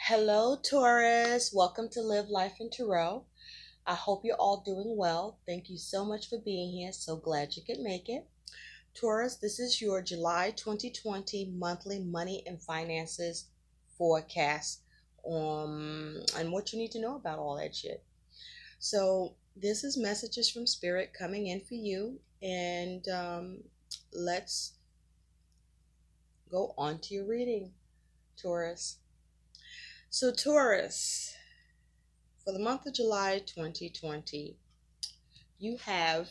Hello, Taurus. Welcome to Live Life in Tarot. I hope you're all doing well. Thank you so much for being here. So glad you could make it. Taurus, this is your July 2020 monthly money and finances forecast and what you need to know about all that shit. So, this is messages from Spirit coming in for you, and let's go on to your reading, Taurus. So, Taurus, for the month of July 2020, you have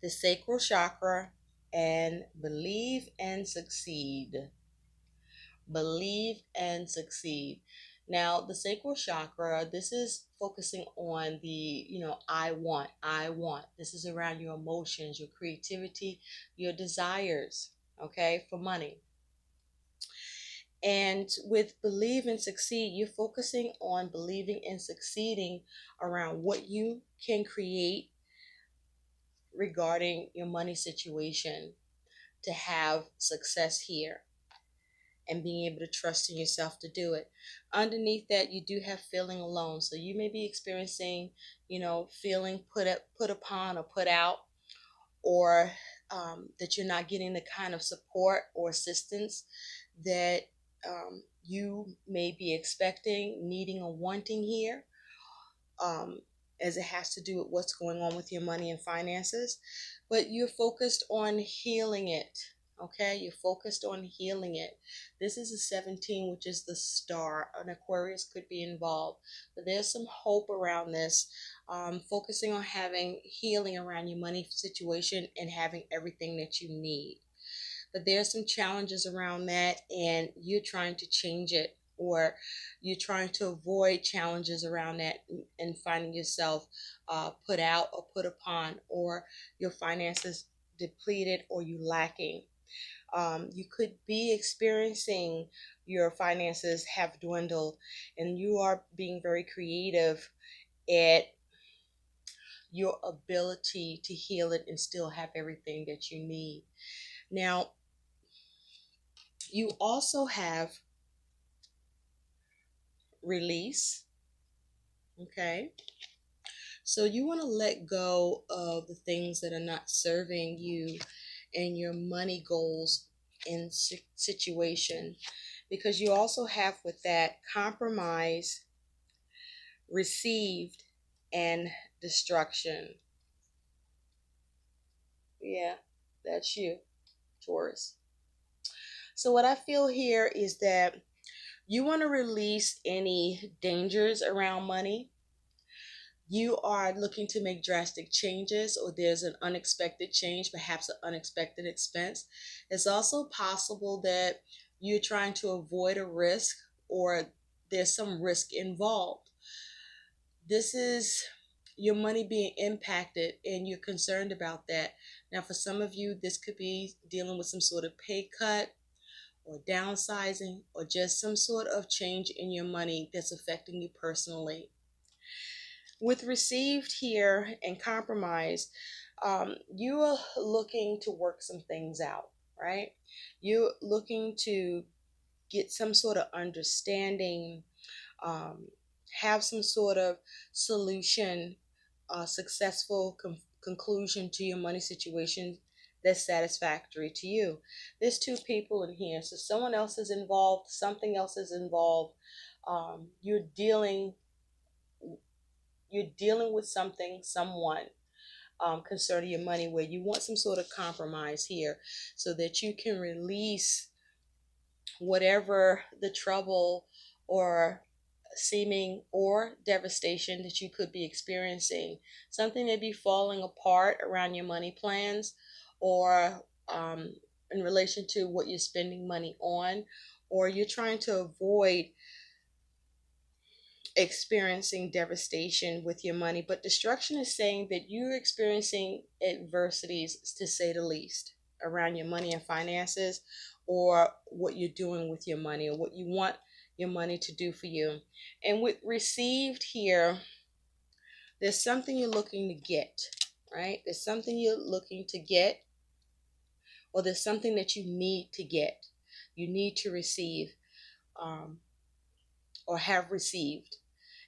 the sacral chakra and believe and succeed. Believe and succeed. Now, the sacral chakra, this is focusing on I want. This is around your emotions, your creativity, your desires, okay, for money. And with believe and succeed, you're focusing on believing and succeeding around what you can create regarding your money situation to have success here and being able to trust in yourself to do it. Underneath that, you do have feeling alone. So you may be experiencing, feeling put upon or put out, or that you're not getting the kind of support or assistance that you may be expecting, needing, or wanting here, um, as it has to do with what's going on with your money and finances. But you're focused on healing it. Okay, you're focused on healing it. This is a 17, which is the star. An Aquarius could be involved, but there's some hope around this. Focusing on having healing around your money situation and having everything that you need. But there's some challenges around that, and you're trying to change it, or you're trying to avoid challenges around that and finding yourself put out or put upon, or your finances depleted or you lacking. You could be experiencing your finances have dwindled, and you are being very creative at your ability to heal it and still have everything that you need. Now, you also have release. Okay. So you want to let go of the things that are not serving you and your money goals in situation, because you also have with that compromise, received, and destruction. Yeah, that's you, Taurus. So what I feel here is that you want to release any dangers around money. You are looking to make drastic changes, or there's an unexpected change, perhaps an unexpected expense. It's also possible that you're trying to avoid a risk, or there's some risk involved. This is your money being impacted, and you're concerned about that. Now, for some of you, this could be dealing with some sort of pay cut or downsizing, or just some sort of change in your money that's affecting you personally. With received here and compromise, you are looking to work some things out, right? You're looking to get some sort of understanding, um, have some sort of solution, successful conclusion to your money situation that's satisfactory to you. There's two people in here, so someone else is involved, something else is involved. Um, you're dealing you're dealing with someone concerning your money, where you want some sort of compromise here so that you can release whatever the trouble or seeming or devastation that you could be experiencing. Something may be falling apart around your money plans, or in relation to what you're spending money on, or you're trying to avoid experiencing devastation with your money. But destruction is saying that you're experiencing adversities, to say the least, around your money and finances, or what you're doing with your money, or what you want your money to do for you. And with received here, there's something you're looking to get, right? There's something you're looking to get, or there's something that you need to get, you need to receive. or have received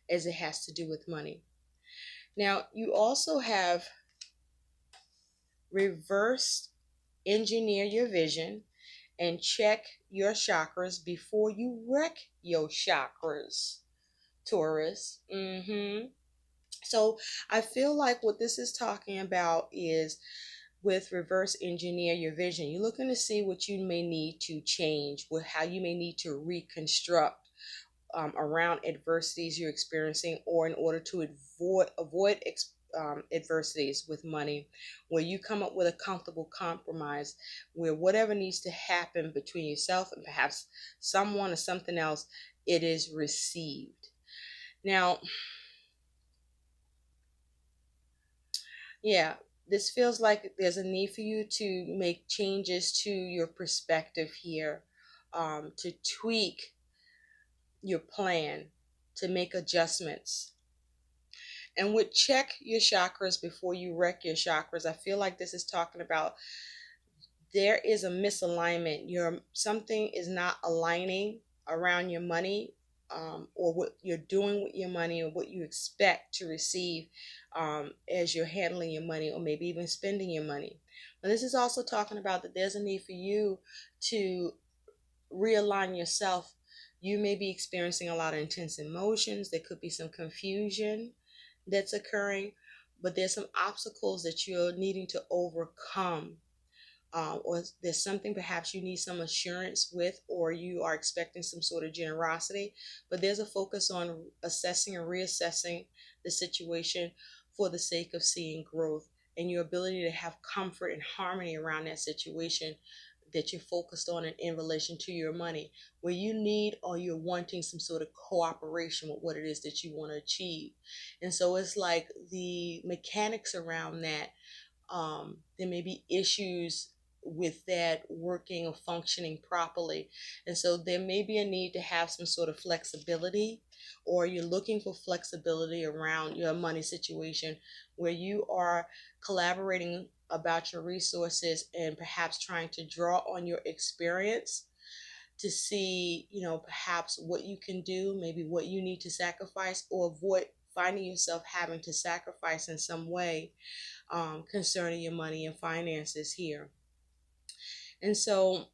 as it has to do with money. Now, you also have reverse engineer your vision and check your chakras before you wreck your chakras, Taurus. So I feel like what this is talking about is with reverse engineer your vision. You're looking to see what you may need to change, with how you may need to reconstruct around adversities you're experiencing, or in order to avoid adversities with money, where you come up with a comfortable compromise, where whatever needs to happen between yourself and perhaps someone or something else, it is received. Now, yeah, this feels like there's a need for you to make changes to your perspective here, to tweak your plan, to make adjustments. And with check your chakras before you wreck your chakras, I feel like this is talking about there is a misalignment. Your something is not aligning around your money, or what you're doing with your money, or what you expect to receive as you're handling your money, or maybe even spending your money. But this is also talking about that there's a need for you to realign yourself. You may be experiencing a lot of intense emotions. There could be some confusion that's occurring, but there's some obstacles that you're needing to overcome, or there's something perhaps you need some assurance with, or you are expecting some sort of generosity, but there's a focus on assessing and reassessing the situation for the sake of seeing growth and your ability to have comfort and harmony around that situation that you're focused on and in relation to your money, where you need or you're wanting some sort of cooperation with what it is that you want to achieve. And so it's like the mechanics around that, there may be issues with that working or functioning properly. And so there may be a need to have some sort of flexibility, or you're looking for flexibility around your money situation, where you are collaborating about your resources and perhaps trying to draw on your experience to see, perhaps what you can do, maybe what you need to sacrifice, or avoid finding yourself having to sacrifice in some way, concerning your money and finances here. And so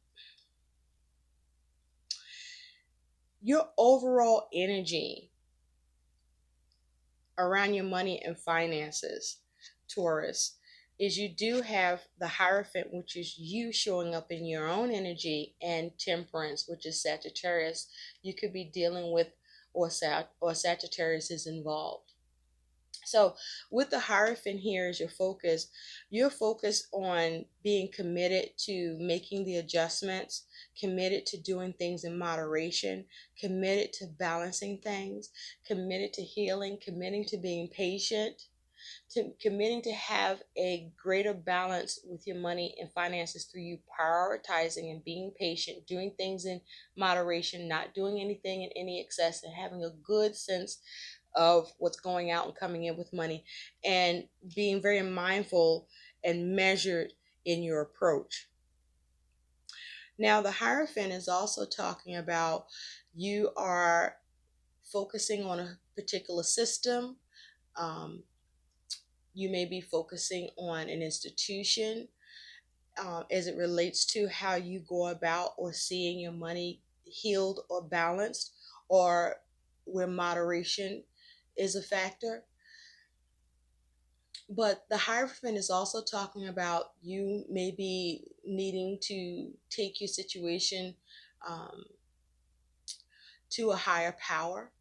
your overall energy around your money and finances, Taurus, is you do have the Hierophant, which is you showing up in your own energy, and Temperance, which is Sagittarius. You could be dealing with, or Sagittarius is involved. So, with the Hierophant here as your focus, you're focused on being committed to making the adjustments, committed to doing things in moderation, committed to balancing things, committed to healing, committing to being patient, to committing to have a greater balance with your money and finances through you prioritizing and being patient, doing things in moderation, not doing anything in any excess, and having a good sense of what's going out and coming in with money, and being very mindful and measured in your approach. Now, the Hierophant is also talking about you are focusing on a particular system. Um, you may be focusing on an institution, as it relates to how you go about or seeing your money healed or balanced, or where moderation is a factor. But the Hierophant is also talking about you maybe needing to take your situation, um, to a higher power.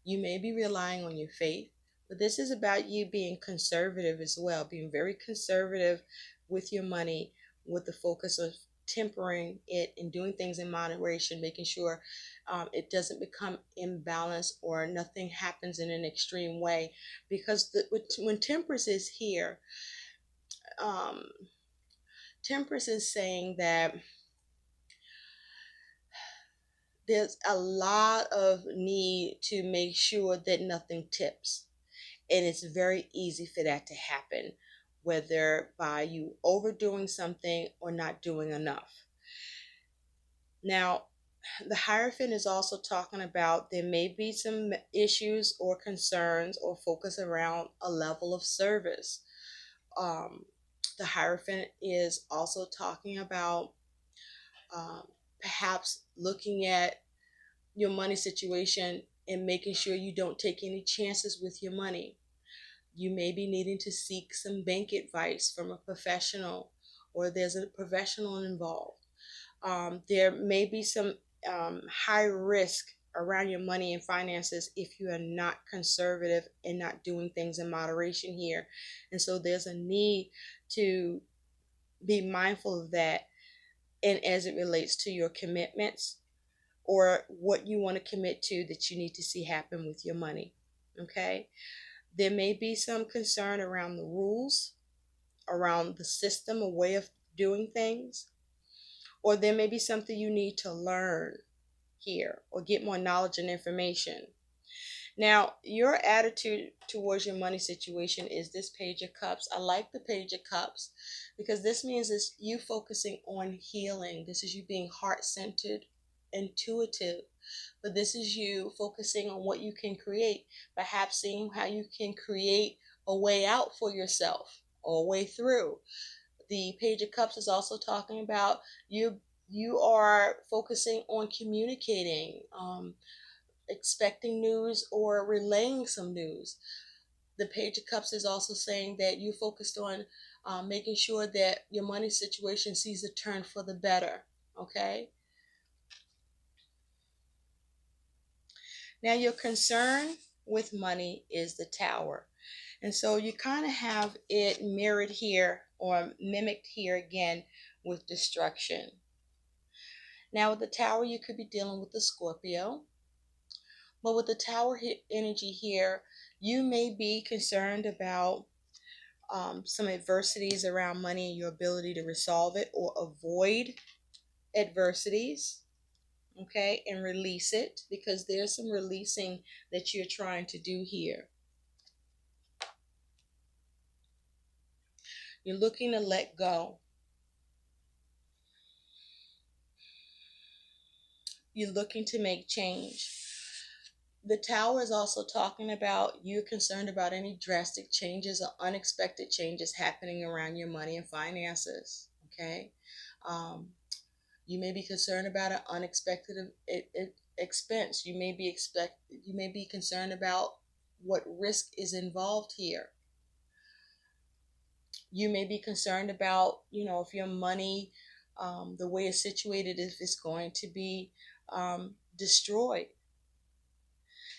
You may be relying on your faith, but this is about you being conservative as well, being very conservative with your money, with the focus of tempering it and doing things in moderation, making sure it doesn't become imbalanced or nothing happens in an extreme way. Because when temperance is here, um, temperance is saying that there's a lot of need to make sure that nothing tips. And it's very easy for that to happen, whether by you overdoing something or not doing enough. Now, The Hierophant is also talking about there may be some issues or concerns or focus around a level of service. Um, the Hierophant is also talking about um, perhaps looking at your money situation and making sure you don't take any chances with your money. You may be needing to seek some bank advice from a professional, or there's a professional involved. There may be some high risk around your money and finances if you are not conservative and not doing things in moderation here. And so there's a need to be mindful of that, and as it relates to your commitments or what you want to commit to that you need to see happen with your money. Okay? There may be some concern around the rules, around the system, a way of doing things, or there may be something you need to learn here or get more knowledge and information. Now, your attitude towards your money situation is this Page of Cups. I like the Page of Cups because this means it's you focusing on healing. This is you being heart centered, intuitive, but this is you focusing on what you can create, perhaps seeing how you can create a way out for yourself or a way through. The Page of Cups is also talking about you are focusing on communicating, expecting news or relaying some news. The Page of Cups is also saying that you focused on making sure that your money situation sees a turn for the better. Okay. Now, your concern with money is the Tower. And so you kind of have it mirrored here or mimicked here again with destruction. Now, with the Tower, you could be dealing with the Scorpio. But with the Tower energy here, you may be concerned about some adversities around money and your ability to resolve it or avoid adversities, okay, and release it because there's some releasing that you're trying to do here. You're looking to let go. You're looking to make change. The Tower is also talking about you're concerned about any drastic changes or unexpected changes happening around your money and finances, okay? Um, You may be concerned about an unexpected expense. You may be concerned about what risk is involved here. You may be concerned about, if your money, the way it's situated, if it's going to be destroyed.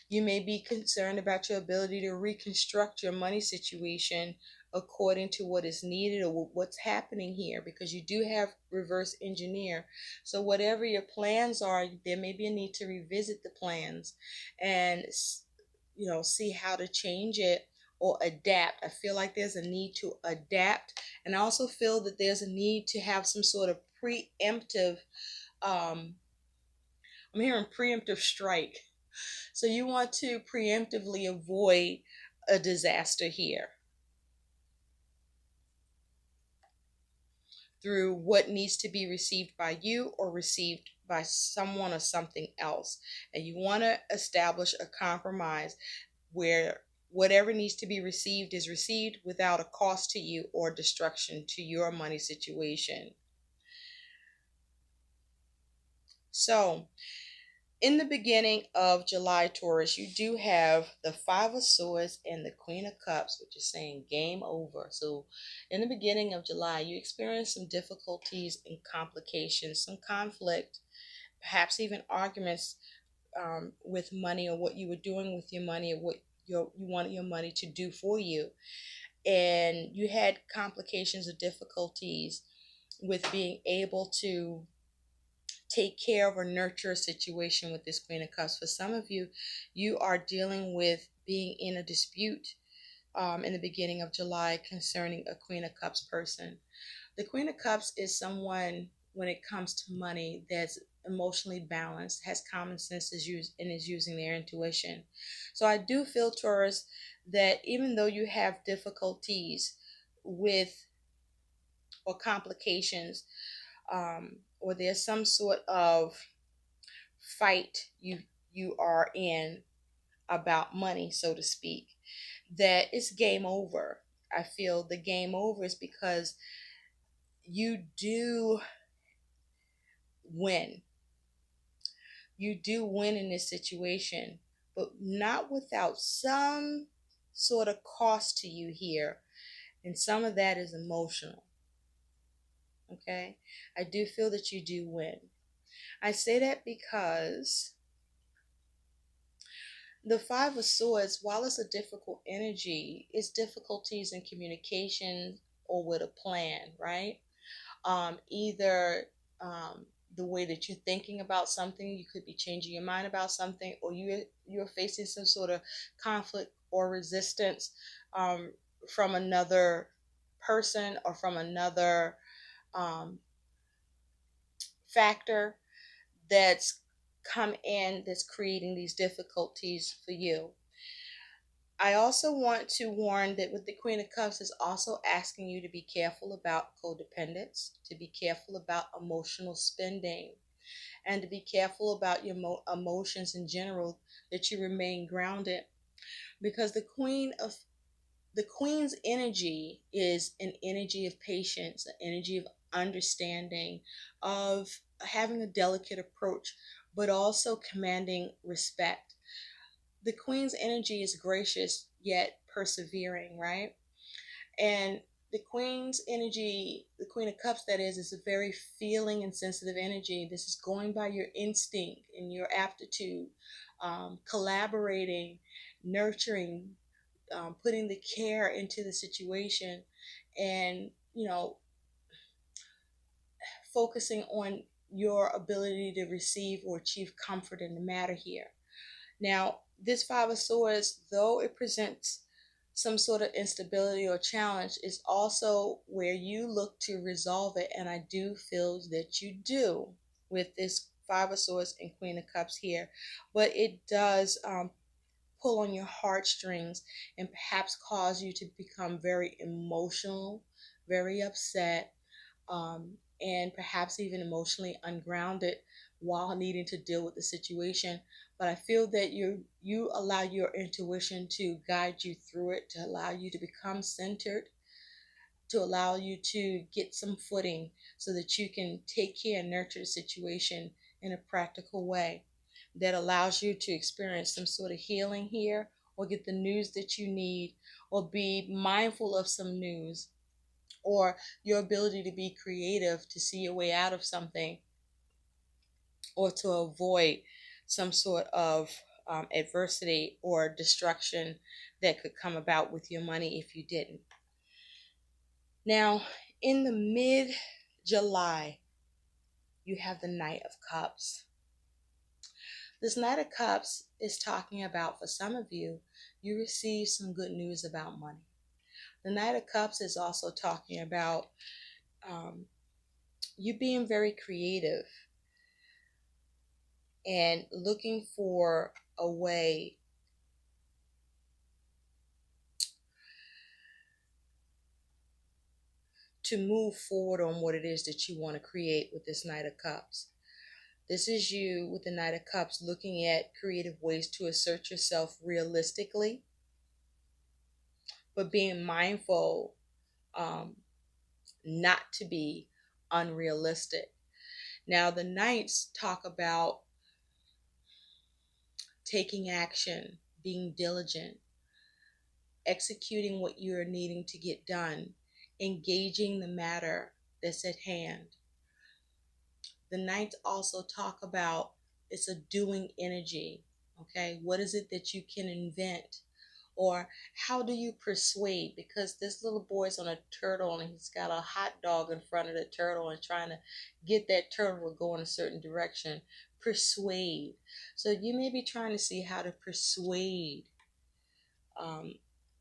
You may be concerned about your ability to reconstruct your money situation according to what is needed or what's happening here because you do have reverse engineer. So, whatever your plans are, there may be a need to revisit the plans and, see how to change it or adapt. I feel like there's a need to adapt, and I also feel that there's a need to have some sort of preemptive, um, I'm hearing preemptive strike, so you want to preemptively avoid a disaster here through what needs to be received by you or received by someone or something else. And you want to establish a compromise where whatever needs to be received is received without a cost to you or destruction to your money situation. So, in the beginning of July, Taurus, you do have the Five of Swords and the Queen of Cups, which is saying game over. So, in the beginning of July, you experience some difficulties and complications, some conflict, perhaps even arguments with money or what you were doing with your money or what you wanted your money to do for you. And you had complications or difficulties with being able to take care of or nurture a situation with this Queen of Cups. For some of you, you are dealing with being in a dispute in the beginning of July concerning a Queen of Cups person. The Queen of Cups is someone, when it comes to money, that's emotionally balanced, has common sense and is using their intuition. So I do feel, Taurus, that even though you have difficulties with or complications, or there's some sort of fight you are in about money, so to speak, that it's game over. I feel the game over is because you do win. You do win in this situation, but not without some sort of cost to you here. And some of that is emotional. Okay? I do feel that you do win. I say that because the Five of Swords, while it's a difficult energy, it's difficulties in communication or with a plan, right? Either the way that you're thinking about something, you could be changing your mind about something, or you're facing some sort of conflict or resistance um, from another person or from another um, factor that's come in that's creating these difficulties for you. I also want to warn that with the Queen of Cups is also asking you to be careful about codependence, to be careful about emotional spending, and to be careful about your emotions in general, that you remain grounded. Because the Queen's energy is an energy of patience, an energy of understanding, of having a delicate approach, but also commanding respect. The Queen's energy is gracious yet persevering, right? And the Queen's energy, the Queen of Cups, that is a very feeling and sensitive energy. This is going by your instinct and your aptitude, collaborating, nurturing, putting the care into the situation, and focusing on your ability to receive or achieve comfort in the matter here. Now, this Five of Swords, though it presents some sort of instability or challenge, is also where you look to resolve it. And I do feel that you do with this Five of Swords and Queen of Cups here. But it does pull on your heartstrings and perhaps cause you to become very emotional, very upset, and perhaps even emotionally ungrounded while needing to deal with the situation. But I feel that you allow your intuition to guide you through it, to allow you to become centered, to allow you to get some footing so that you can take care and nurture the situation in a practical way that allows you to experience some sort of healing here, or get the news that you need, or be mindful of some news, or your ability to be creative to see your way out of something, or to avoid some sort of adversity or destruction that could come about with your money if you didn't. Now, in the mid July, you have the Knight of Cups. This Knight of Cups is talking about, for some of you, you receive some good news about money. The Knight of Cups is also talking about you being very creative and looking for a way to move forward on what it is that you want to create with this Knight of Cups. This is you with the Knight of Cups looking at creative ways to assert yourself realistically, but being mindful not to be unrealistic. Now, the Knights talk about taking action, being diligent, executing what you're needing to get done, engaging the matter that's at hand. The Knights also talk about it's a doing energy. Okay, what is it that you can invent? Or how do you persuade? Because this little boy's on a turtle and he's got a hot dog in front of the turtle and trying to get that turtle to go in a certain direction. Persuade. So you may be trying to see how to persuade um,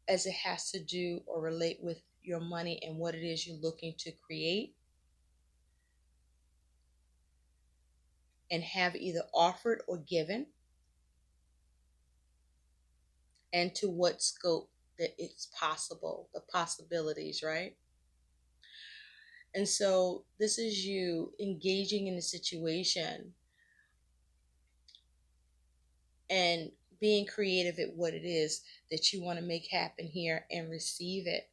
as it has to do or relate with your money and what it is you're looking to create and have either offered or given, and to what scope that it's possible, the possibilities, right? And so this is you engaging in a situation and being creative at what it is that you want to make happen here and receive it.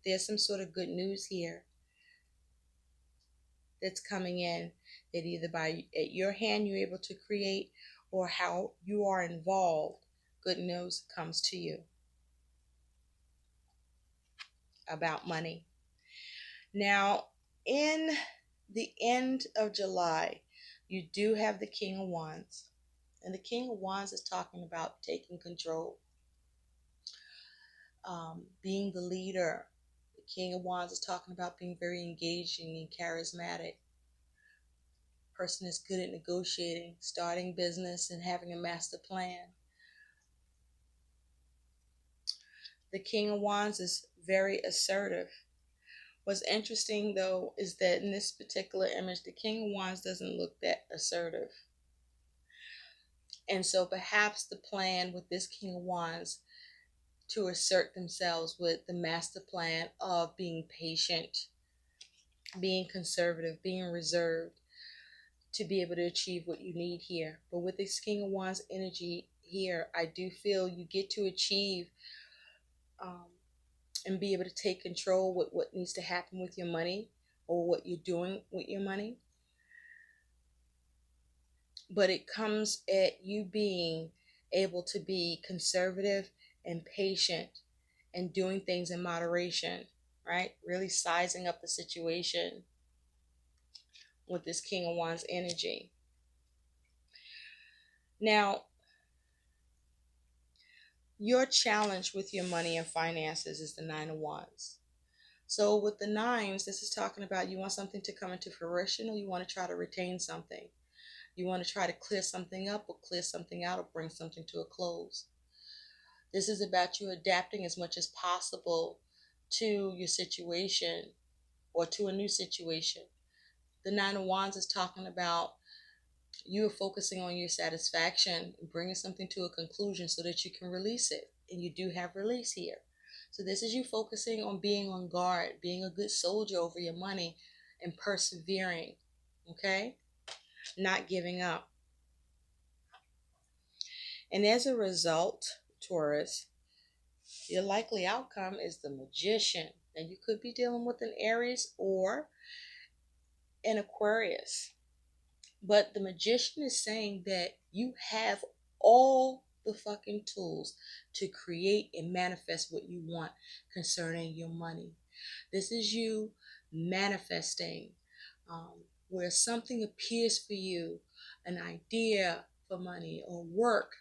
There's some sort of good news here that's coming in, that either by at your hand you're able to create, or how you are involved, good news comes to you about money. Now, in the end of July, you do have the King of Wands. And the King of Wands is talking about taking control, being the leader. The King of Wands is talking about being very engaging and charismatic. Person is good at negotiating, starting business, and having a master plan. The King of Wands is very assertive. What's interesting though is that in this particular image, the King of Wands doesn't look that assertive. And so perhaps the plan with this King of Wands to assert themselves with the master plan of being patient, being conservative, being reserved, to be able to achieve what you need here. But with this King of Wands energy here, I do feel you get to achieve um, and be able to take control with what needs to happen with your money, or what you're doing with your money. But it comes at you being able to be conservative and patient and doing things in moderation, right? Really sizing up the situation with this King of Wands energy. Now, your challenge with your money and finances is the Nine of Wands. So with the nines, this is talking about you want something to come into fruition, or you want to try to retain something. You want to try to clear something up, or clear something out, or bring something to a close. This is about you adapting as much as possible to your situation, or to a new situation. The Nine of Wands is talking about you are focusing on your satisfaction, bringing something to a conclusion so that you can release it. And you do have release here. So this is you focusing on being on guard, being a good soldier over your money, and persevering, okay? Not giving up. And as a result, Taurus, your likely outcome is the Magician. And you could be dealing with an Aries or an Aquarius. But the Magician is saying that you have all the fucking tools to create and manifest what you want concerning your money. This is you manifesting, where something appears for you, an idea for money or work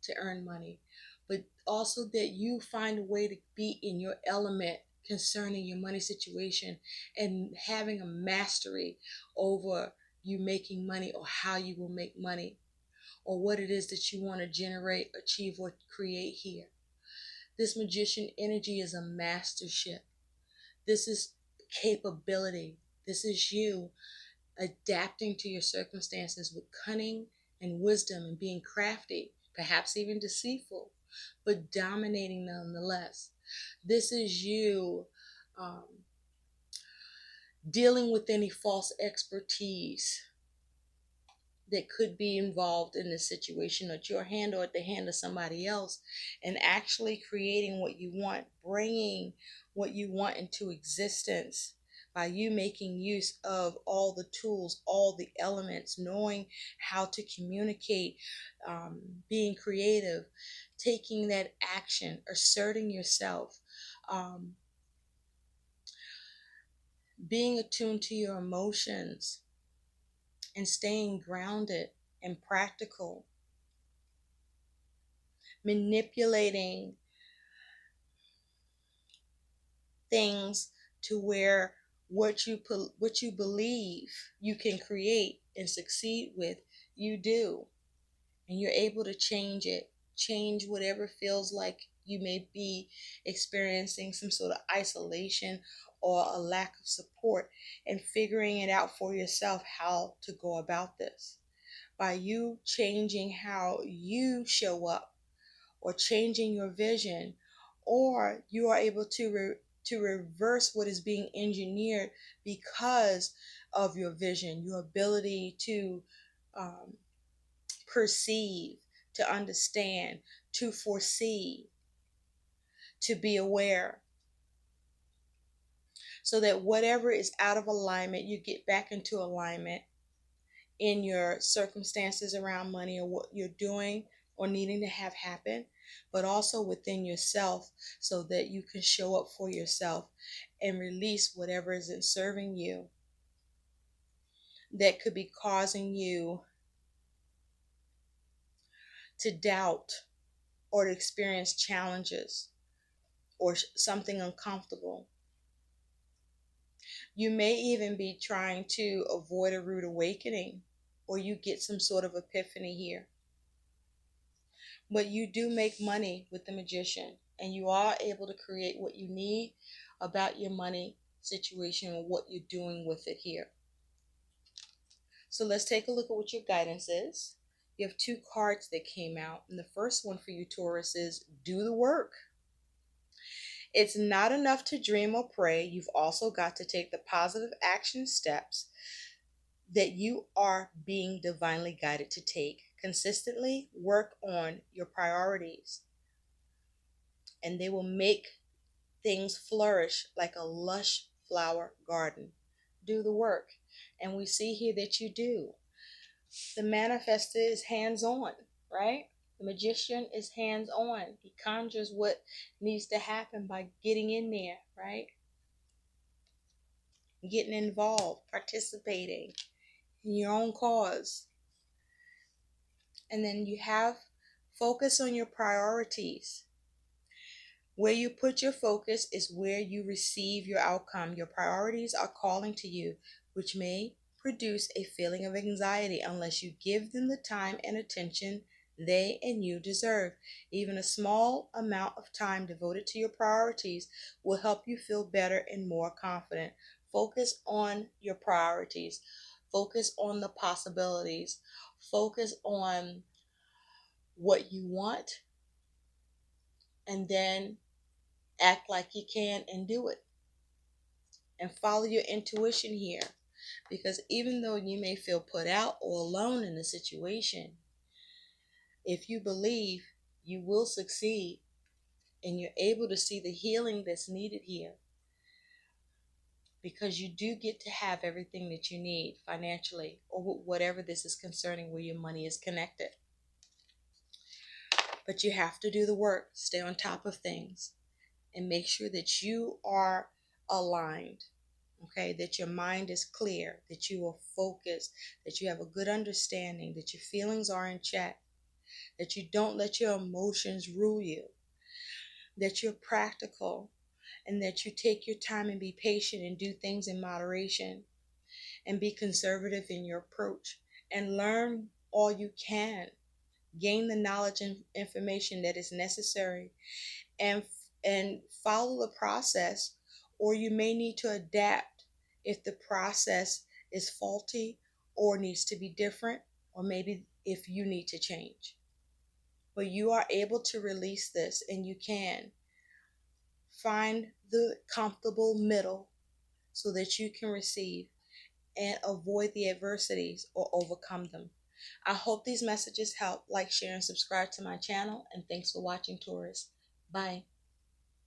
to earn money, but also that you find a way to be in your element concerning your money situation, and having a mastery over you making money, or how you will make money, or what it is that you want to generate, achieve, or create here. This Magician energy is a mastership. This is capability. This is you adapting to your circumstances with cunning and wisdom, and being crafty, perhaps even deceitful, but dominating nonetheless. This is you um, dealing with any false expertise that could be involved in this situation at your hand or at the hand of somebody else, and actually creating what you want, bringing what you want into existence by you making use of all the tools, all the elements, knowing how to communicate, being creative, taking that action, asserting yourself, um, being attuned to your emotions, and staying grounded and practical, manipulating things to where what you believe you can create and succeed with, you do, and you're able to change whatever feels like you may be experiencing some sort of isolation or a lack of support, and figuring it out for yourself how to go about this by you changing how you show up, or changing your vision, or you are able to reverse what is being engineered because of your vision, your ability to um, perceive, to understand, to foresee, to be aware, so that whatever is out of alignment, you get back into alignment in your circumstances around money, or what you're doing or needing to have happen, but also within yourself, so that you can show up for yourself and release whatever isn't serving you, that could be causing you to doubt or to experience challenges or something uncomfortable. You may even be trying to avoid a rude awakening, or you get some sort of epiphany here. But you do make money with the magician, and you are able to create what you need about your money situation and what you're doing with it here. So let's take a look at what your guidance is. You have two cards that came out, and the first one for you, Taurus, is do the work. It's not enough to dream or pray. You've also got to take the positive action steps that you are being divinely guided to take. Consistently work on your priorities, and they will make things flourish like a lush flower garden. Do the work. And we see here that you do. The manifester is hands on, right? The magician is hands on. He conjures what needs to happen by getting in there, right? Getting involved, participating in your own cause. And then you have focus on your priorities. Where you put your focus is where you receive your outcome. Your priorities are calling to you, which may produce a feeling of anxiety unless you give them the time and attention they and you deserve. Even a small amount of time devoted to your priorities will help you feel better and more confident. Focus on your priorities. Focus on the possibilities. Focus on what you want, and then act like you can and do it. And follow your intuition here. Because even though you may feel put out or alone in the situation, if you believe, you will succeed, and you're able to see the healing that's needed here. Because you do get to have everything that you need financially, or whatever this is concerning where your money is connected. But you have to do the work, stay on top of things, and make sure that you are aligned. Okay, that your mind is clear, that you are focused, that you have a good understanding, that your feelings are in check, that you don't let your emotions rule you, that you're practical, and that you take your time and be patient and do things in moderation, and be conservative in your approach, and learn all you can. Gain the knowledge and information that is necessary, and follow the process, or you may need to adapt if the process is faulty or needs to be different, or maybe if you need to change. But you are able to release this, and you can find the comfortable middle so that you can receive and avoid the adversities or overcome them. I hope these messages help. Like, share, and subscribe to my channel. And thanks for watching, Taurus. Bye.